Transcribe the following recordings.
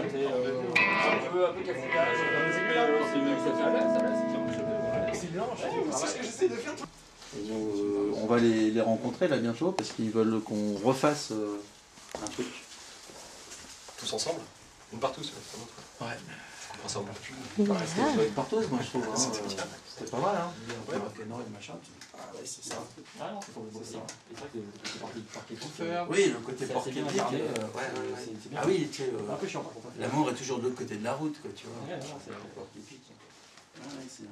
c'était un peu cafouillage. C'est ce que j'essaie de faire. On va les rencontrer là bientôt parce qu'ils veulent qu'on refasse un truc. Tous ensemble? Une partout, c'est l'autre. Ouais. Ensemble. C'était une partose, moi je trouve. Hein. C'était pas mal, hein. Ouais. Machin. Ah ouais, c'est ça. Ah non, c'est ça. C'est vrai que le côté parquet tout Oui, le côté porté. bien incarné. C'est bien. Ah oui, tu sais, un peu chiant par contre. l'amour est toujours de l'autre côté de la route, quoi, tu vois. Ouais, non, c'est le porquet pique. Ah ouais, c'est...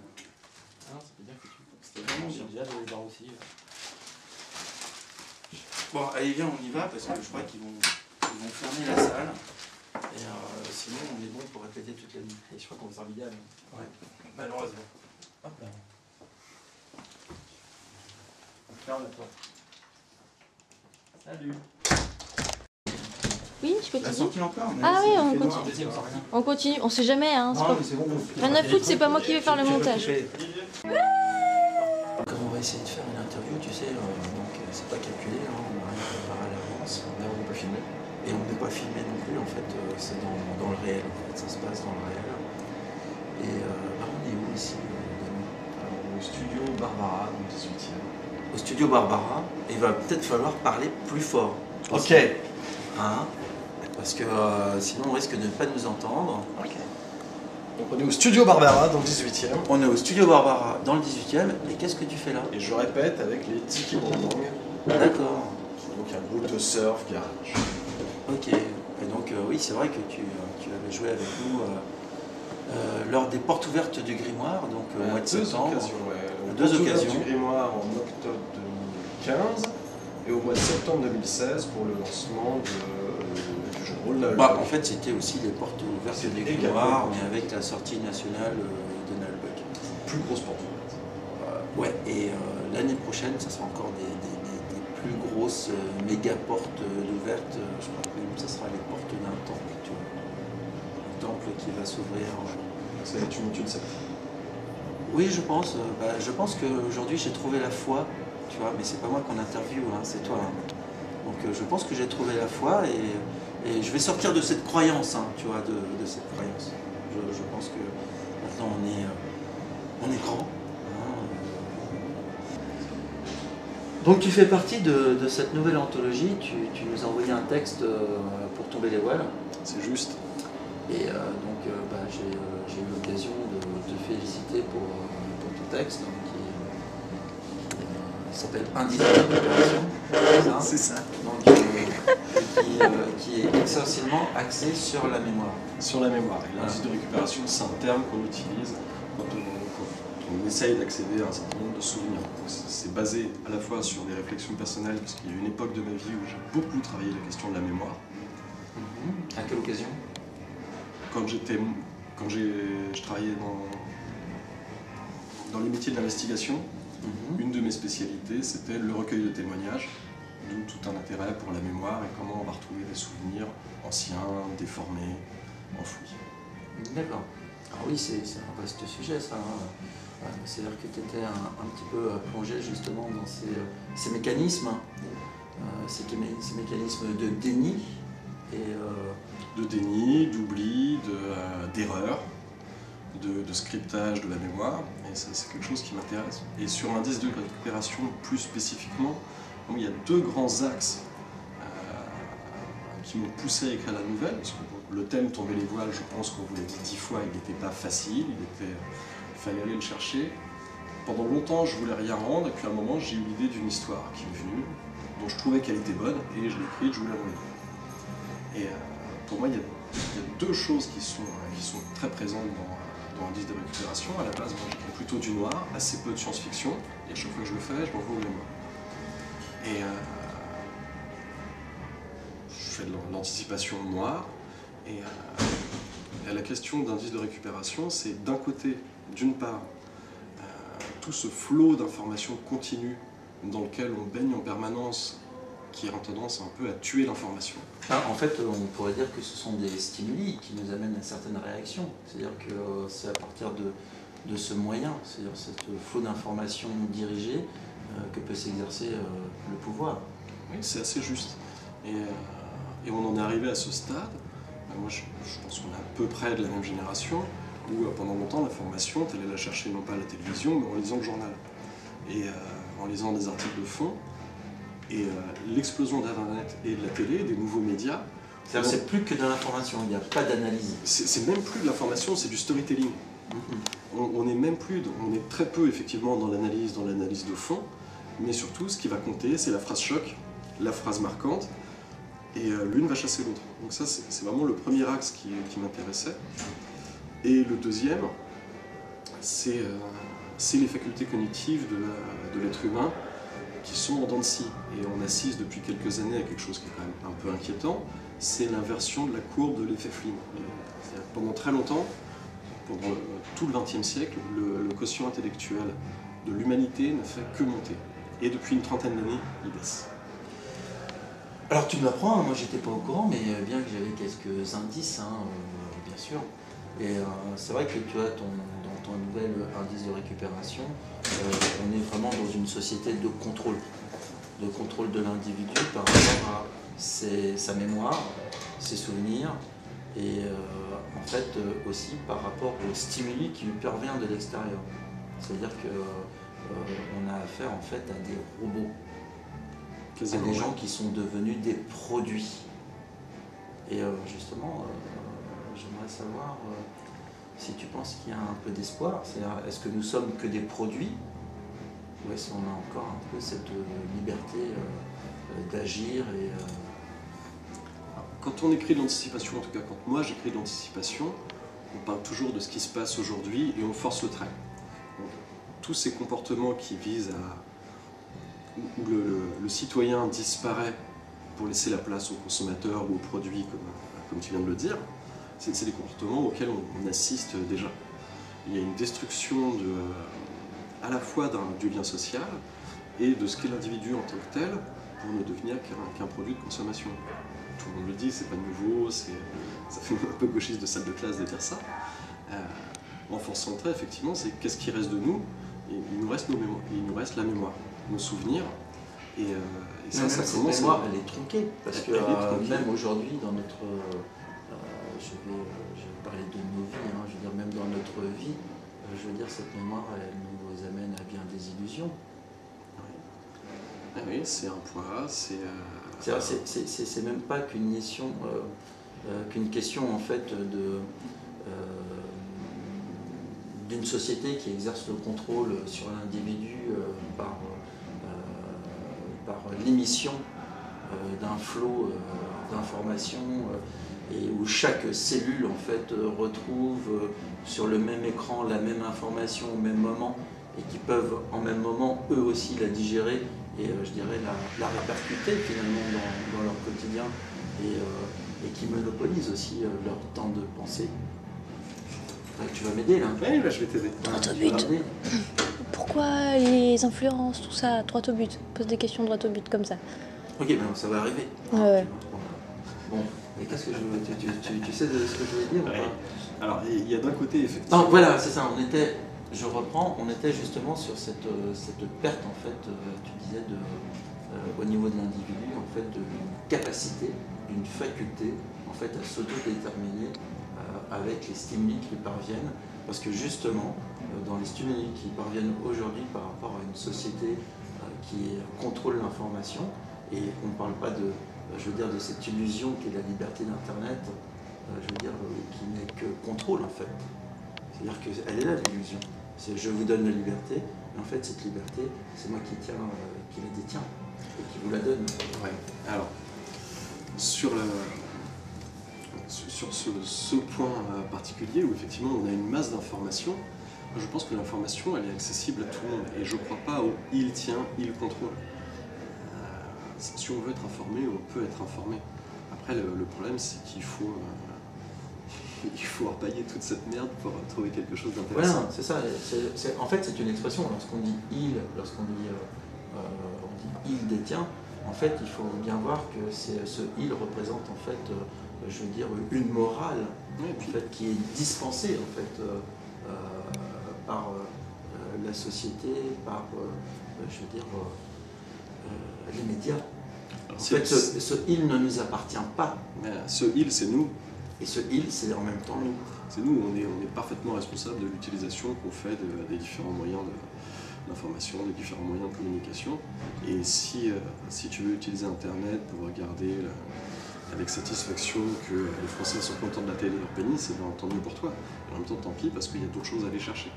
Ah non, c'était bien foutu. C'était vraiment bien. J'ai hâte de les voir aussi. Bon, allez, viens, on y va parce que je crois qu'ils vont fermer la salle. Et sinon, on est bon pour répéter toute la nuit. Et je crois qu'on va se faire vider. Ouais, malheureusement. Hop là. Ferme-toi. Salut. Oui, je La continue. sortie encore mais Ah oui, on fait continue. noir. Deuxième, sans rien. On continue, on sait jamais, hein. Non, mais c'est bon. Rien à foutre, c'est pas moi qui vais faire le montage. Comme on va essayer de faire une interview, tu sais, donc c'est pas calculé, hein, on n'a rien préparé à l'avance. On n'est pas filmé. Et on n'est pas filmé non plus, en fait, c'est dans le réel, en fait, ça se passe dans le réel. Et on est où ici, Damien? Alors, au studio Barbara, dans le 18e. Au studio Barbara, il va peut-être falloir parler plus fort. Ok. Hein, parce que sinon on risque de ne pas nous entendre. Ok. Donc on est au studio Barbara, dans le 18e. On est au studio Barbara dans le 18e, et qu'est-ce que tu fais là? Et je répète avec les Tiki Brandang, D'accord. qui est donc un groupe de surf garage. Ok. Et donc oui, c'est vrai que tu avais joué avec nous lors des portes ouvertes du Grimoire, donc au mois de septembre. Deux occasions. Du Grimoire en octobre 2015 et au mois de septembre 2016 pour le lancement du jeu de rôle. Bah, en fait, c'était aussi les portes ouvertes du Grimoire, mais avec la sortie nationale de Nullbuck. Plus grosse porte. Ouais, et l'année prochaine, ça sera encore des plus grosses méga portes ouvertes. Je crois que même ça sera les portes d'un temple, tu vois. Un temple qui va s'ouvrir. Ça va être une secte. Oui, je pense. Je pense qu'aujourd'hui, j'ai trouvé la foi, tu vois, mais c'est pas moi qu'on interviewe, hein, c'est toi. Hein. Donc je pense que j'ai trouvé la foi et je vais sortir de cette croyance, hein, tu vois, de cette croyance. Je pense que maintenant on est grand. Donc tu fais partie de cette nouvelle anthologie, tu nous as envoyé un texte pour tomber les voiles. C'est juste. Et j'ai eu l'occasion de te féliciter pour ton texte, hein, qui s'appelle Indice de récupération. C'est ça. Donc, qui est essentiellement axé sur la mémoire. Sur la mémoire. Et l'indice de récupération, c'est un terme qu'on utilise quand on essaye d'accéder à un certain nombre de souvenirs. C'est basé à la fois sur des réflexions personnelles, parce qu'il y a eu une époque de ma vie où j'ai beaucoup travaillé la question de la mémoire. À quelle occasion? Quand je travaillais dans les métiers de l'investigation, une de mes spécialités, c'était le recueil de témoignages, d'où tout un intérêt pour la mémoire et comment on va retrouver des souvenirs anciens, déformés, enfouis. D'accord. Alors oui, c'est un vaste sujet, ça. Hein. C'est-à-dire que tu étais un petit peu plongé justement dans ces mécanismes, ces mécanismes de déni. De déni, d'oubli, d'erreur, de scriptage de la mémoire, et ça c'est quelque chose qui m'intéresse. Et sur l'indice de récupération plus spécifiquement, il y a deux grands axes qui m'ont poussé à écrire la nouvelle, parce que le thème Tomber les voiles, je pense qu'on vous l'a dit 10 fois, il n'était pas facile, il fallait aller le chercher. Pendant longtemps je voulais rien rendre, et puis à un moment j'ai eu l'idée d'une histoire qui m'est venue, dont je trouvais qu'elle était bonne, et je l'ai écrite, je voulais l'envoyer. Et pour moi, il y a deux choses qui sont très présentes dans l'indice de récupération. À la base, moi j'écris plutôt du noir, assez peu de science-fiction, et à chaque fois que je le fais, je m'envoie au mémoire. Et je fais de l'anticipation noire, et la question d'indice de récupération, c'est d'un côté, d'une part, tout ce flot d'informations continues dans lequel on baigne en permanence, qui a tendance un peu à tuer l'information. En fait, on pourrait dire que ce sont des stimuli qui nous amènent à certaines réactions. C'est-à-dire que c'est à partir de ce moyen, c'est-à-dire cette flot d'informations dirigées, que peut s'exercer le pouvoir. Oui, c'est assez juste. Et on en est arrivé à ce stade Moi, je pense qu'on est à peu près de la même génération, où pendant longtemps, l'information, tu allais la chercher non pas à la télévision, mais en lisant le journal. Et en lisant des articles de fond. Et l'explosion d'Internet et de la télé, des nouveaux médias... C'est plus que de l'information, il n'y a pas d'analyse. C'est même plus de l'information, c'est du storytelling. On est même plus, on est très peu effectivement dans l'analyse de fond, mais surtout ce qui va compter, c'est la phrase choc, la phrase marquante, et l'une va chasser l'autre. Donc ça, c'est vraiment le premier axe qui m'intéressait. Et le deuxième, c'est les facultés cognitives de l'être humain qui sont en dents de scie. Et on assiste depuis quelques années à quelque chose qui est quand même un peu inquiétant, c'est l'inversion de la courbe de l'effet Flynn. Pendant très longtemps, pendant tout le XXe siècle, le quotient intellectuel de l'humanité ne fait que monter. Et depuis une trentaine d'années, il baisse. Alors tu me l'apprends, moi j'étais pas au courant, mais bien que j'avais quelques indices, bien sûr. Et c'est vrai que tu as dans ton nouvel indice de récupération, on est vraiment dans une société de contrôle de l'individu par rapport à sa mémoire, ses souvenirs, et en fait aussi par rapport aux stimuli qui lui parviennent de l'extérieur. C'est-à-dire qu'on a affaire en fait à des robots, à des gens qui sont devenus des produits. Et justement, j'aimerais savoir si tu penses qu'il y a un peu d'espoir. Est-ce que nous sommes que des produits, ou est-ce qu'on a encore un peu cette liberté d'agir et Quand on écrit de l'anticipation, en tout cas quand moi j'écris de l'anticipation, on parle toujours de ce qui se passe aujourd'hui et on force le trait. Donc, tous ces comportements qui visent à... où le citoyen disparaît pour laisser la place au consommateur ou au produit, comme tu viens de le dire, c'est des comportements auxquels on assiste déjà. Il y a une destruction à la fois du lien social et de ce qu'est l'individu en tant que tel pour ne devenir qu'un produit de consommation. Tout le monde le dit, c'est pas nouveau, ça fait un peu gauchiste de salle de classe de dire ça. En forçant le trait, effectivement, c'est qu'est-ce qui reste de nous? Il nous reste nos mémoires, il nous reste la mémoire, nos souvenirs. Et ça commence. Cette mémoire, elle est tronquée, parce que même aujourd'hui, dans notre... je vais parler de nos vies, je veux dire, même dans notre vie, je veux dire, cette mémoire, elle nous amène à bien des illusions. Oui, oui, c'est un poids, c'est même pas qu'une question en fait d'une société qui exerce le contrôle sur l'individu par l'émission d'un flot d'informations et où chaque cellule en fait retrouve sur le même écran la même information au même moment et qui peuvent en même moment eux aussi la digérer et je dirais la répercuter finalement dans leur quotidien et qui monopolisent aussi leur temps de pensée. Tu vas m'aider là? Oui, là je vais t'aider. Droit au but. Pourquoi les influences, tout ça, droit au but? Pose des questions droit au but comme ça. Ok, ben ça va arriver. Ouais. Bon, et qu'est-ce que je veux... Tu sais de ce que je voulais dire ou pas? Alors, il y a d'un côté, effectivement... Non, voilà, c'est ça, je reprends, on était justement sur cette perte, en fait, tu disais, au niveau de l'individu, en fait, d'une capacité, d'une faculté, en fait, à s'auto-déterminer avec les stimuli qui lui parviennent, parce que justement, dans les stimuli qui parviennent aujourd'hui par rapport à une société qui contrôle l'information, et on ne parle pas de, je veux dire, de cette illusion qui est la liberté d'Internet, je veux dire, qui n'est que contrôle, en fait. C'est-à-dire qu'elle est là, l'illusion. C'est je vous donne la liberté, mais en fait, cette liberté, c'est moi qui la détiens et qui vous la donne. Ouais. Alors, sur ce point particulier où effectivement on a une masse d'informations, je pense que l'information elle est accessible à tout le monde et je ne crois pas au il tient, il contrôle. Si on veut être informé, on peut être informé. Après le problème c'est qu'il faut repailler toute cette merde pour trouver quelque chose d'intéressant. Voilà, c'est ça. En fait c'est une expression, lorsqu'on dit il, lorsqu'on dit il détient, en fait il faut bien voir que ce il représente en fait je veux dire, une morale en fait, qui est dispensée en fait, par la société, par je veux dire, les médias. En fait, ce il ne nous appartient pas. Ce il, c'est nous. Et ce il, c'est en même temps nous. C'est nous, on est parfaitement responsable de l'utilisation qu'on fait des différents moyens d'information, des différents moyens de communication. Et si tu veux utiliser Internet pour regarder avec satisfaction que les Français sont contents de la télé de leur pays, c'est bien entendu pour toi. Et en même temps, tant pis, parce qu'il y a d'autres choses à aller chercher.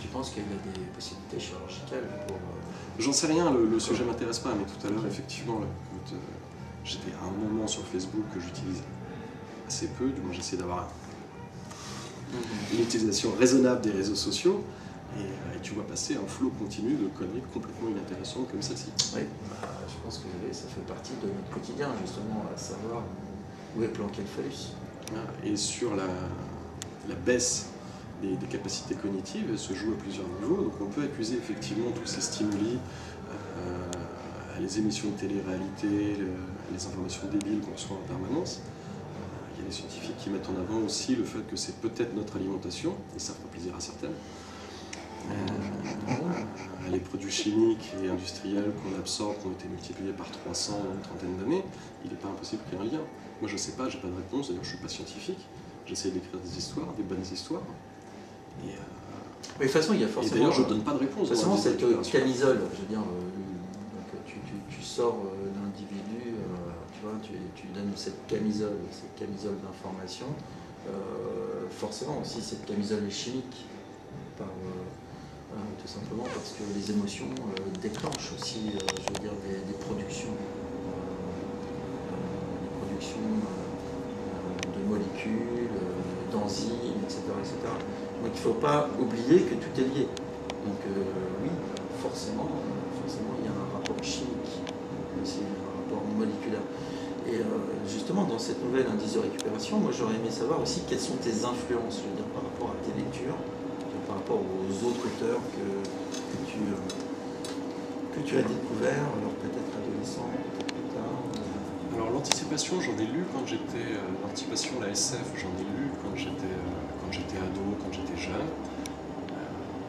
Tu penses qu'il y a des possibilités chirurgicales pour... J'en sais rien, le sujet m'intéresse pas, mais tout à l'heure, effectivement, j'étais à un moment sur Facebook que j'utilise assez peu, du moins j'essaie d'avoir une utilisation raisonnable des réseaux sociaux, et tu vois passer un flot continu de conneries complètement inintéressantes comme celle-ci. Oui, je pense que ça fait partie de notre quotidien, justement, à savoir où est planqué le phallus. Et sur la baisse des capacités cognitives, elle se joue à plusieurs niveaux, donc on peut accuser effectivement tous ces stimuli, les émissions de télé-réalité, les informations débiles qu'on reçoit en permanence. Il y a des scientifiques qui mettent en avant aussi le fait que c'est peut-être notre alimentation, et ça fera plaisir à certaines. Les produits chimiques et industriels qu'on absorbe, qui ont été multipliés par 300 en une trentaine d'années, il n'est pas impossible qu'il y ait un lien. Moi je ne sais pas, j'ai pas de réponse, d'ailleurs je ne suis pas scientifique, j'essaie d'écrire des histoires, des bonnes histoires. Mais de toute façon, il y a forcément... Et d'ailleurs je ne donne pas de réponse. Forcément, cette camisole, je veux dire, tu sors l'individu, tu vois, tu donnes cette camisole d'information. Forcément aussi, cette camisole est chimique, tout simplement parce que les émotions déclenchent aussi, je veux dire, des productions, de molécules, d'enzymes, etc., etc. Donc il ne faut pas oublier que tout est lié. Donc oui, forcément, il y a un rapport chimique, aussi un rapport moléculaire. Et justement, dans cette nouvelle indice de récupération, moi j'aurais aimé savoir aussi quelles sont tes influences, je veux dire, par rapport à tes lectures, par rapport aux autres auteurs que tu as découverts, alors peut-être adolescent, peut-être plus tard. Alors l'anticipation, j'en ai lu quand j'étais... l'anticipation, la SF, j'en ai lu quand j'étais ado, quand j'étais jeune.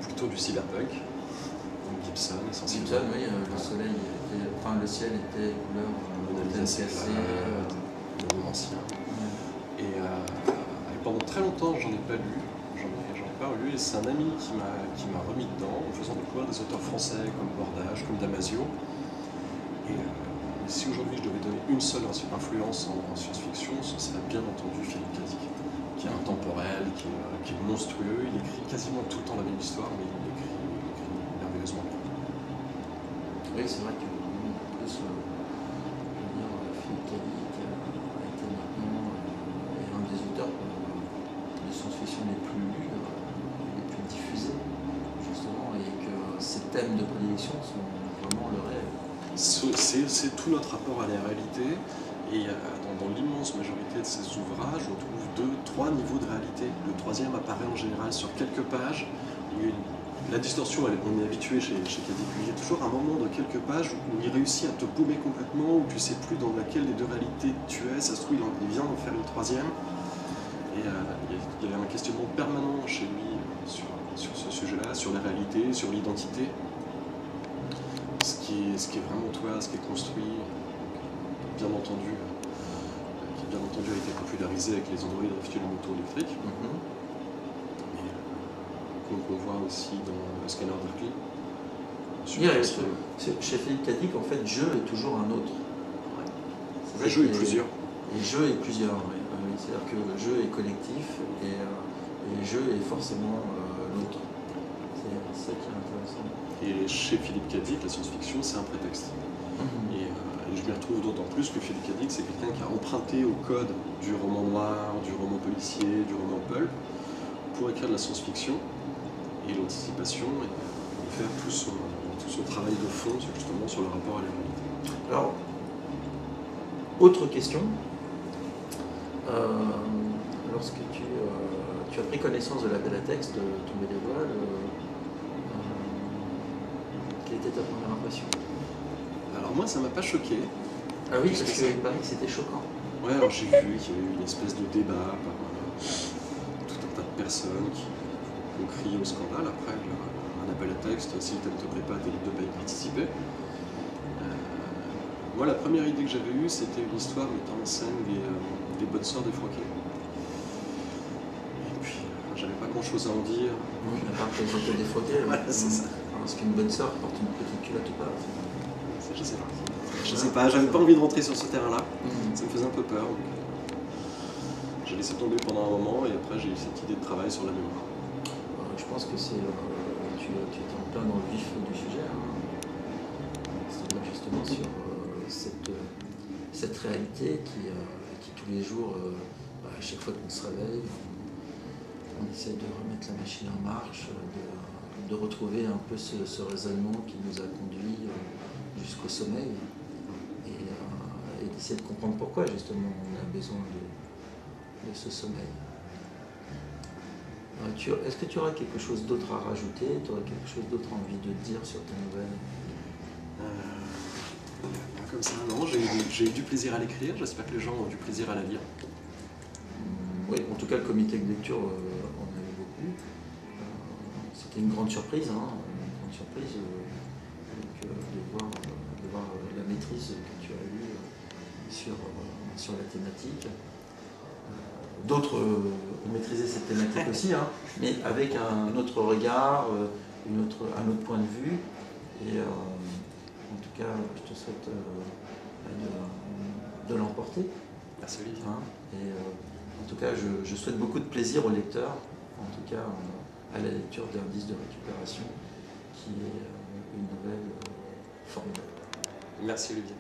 Plutôt du cyberpunk, donc Gibson essentiellement. Gibson, oui, le soleil était... Enfin, le ciel était couleur... le romancien. Et pendant très longtemps, j'en ai pas lu. Et c'est un ami qui m'a remis dedans en faisant découvrir des auteurs français comme Bordage, comme Damasio. Et si aujourd'hui je devais donner une seule influence en science-fiction, ce serait bien entendu Philippe Cadic, qui est intemporel, qui est monstrueux. Il écrit quasiment tout le temps la même histoire, mais il écrit merveilleusement. Oui, c'est vrai que plus, Philippe Cadic a été maintenant un des auteurs de science-fiction les plus lus, les plus diffusés, justement, et que ces thèmes de prédilection sont vraiment le rêve. C'est tout notre rapport à la réalité, et dans l'immense majorité de ces ouvrages, on trouve 2-3 niveaux de réalité. Le troisième apparaît en général sur quelques pages, où la distorsion, on est habitué chez Cadic. Il y a toujours un moment de quelques pages où il réussit à te paumer complètement, où tu ne sais plus dans laquelle des deux réalités tu es. Ça se trouve, il vient d'en faire une troisième. Et il y avait un questionnement permanent chez lui sur ce sujet-là, sur la réalité, sur l'identité. Ce qui est vraiment toi, ce qui est construit, bien entendu, qui bien entendu a été popularisé avec les androïdes réfugiés de moto électriques. Qu'on voit aussi dans Scanner Darkly. Chez Philippe Cadic, en fait, jeu est toujours un autre. Le jeu est plusieurs. Et jeu est plusieurs, oui. C'est-à-dire que le jeu est collectif et le jeu est forcément l'autre. C'est ça qui est intéressant. Et chez Philippe Cadic, la science-fiction, c'est un prétexte. Et je m'y retrouve d'autant plus que Philippe Cadic, c'est quelqu'un qui a emprunté au code du roman noir, du roman policier, du roman pulp, pour écrire de la science-fiction et l'anticipation, et faire tout son travail de fond justement sur le rapport à la réalité. Alors, autre question. Lorsque tu as pris connaissance de l'appel à texte de Tomber des voiles, quelle était ta première impression? Alors moi, ça m'a pas choqué. Ah oui, parce qu'il paraît que c'était choquant. Ouais, alors j'ai vu qu'il y avait eu une espèce de débat par tout un tas de personnes qui ont crié au scandale après un appel à texte, si le thème ne te plaît pas, t'es libre de pas y participer. Moi, la première idée que j'avais eue, c'était une histoire mettant en scène des bonnes sœurs défroquées. grand chose à en dire. À part qu'elles ont été défroquées. Voilà, c'est ça. Est-ce qu'une bonne sœur porte une petite culotte ou pas? Je sais pas. Je sais pas, j'avais pas envie de rentrer sur ce terrain-là. Ça me faisait un peu peur. Donc j'ai laissé tomber pendant un moment et après j'ai eu cette idée de travail sur la mémoire. Je pense que c'est. Tu étais en plein dans le vif du sujet. C'est-à-dire justement sur cette réalité qui tous les jours, à chaque fois qu'on se réveille, on essaie de remettre la machine en marche, de retrouver un peu ce raisonnement qui nous a conduit jusqu'au sommeil et d'essayer de comprendre pourquoi justement on a besoin de ce sommeil. Est-ce que tu aurais quelque chose d'autre à rajouter? Tu aurais quelque chose d'autre envie de dire sur ta nouvelle? Comme ça, non, j'ai eu du plaisir à l'écrire, j'espère que les gens ont du plaisir à la lire. Oui, en tout cas le comité de lecture en a eu beaucoup. C'était une grande surprise, de voir la maîtrise que tu as eue sur la thématique. D'autres ont maîtrisé cette thématique aussi, mais avec un autre regard, un autre point de vue. Et en tout cas, je te souhaite de l'emporter. Merci Olivier. Et en tout cas, je souhaite beaucoup de plaisir aux lecteurs, en tout cas à la lecture d'Indices de récupération, qui est une nouvelle formidable. Merci Olivier.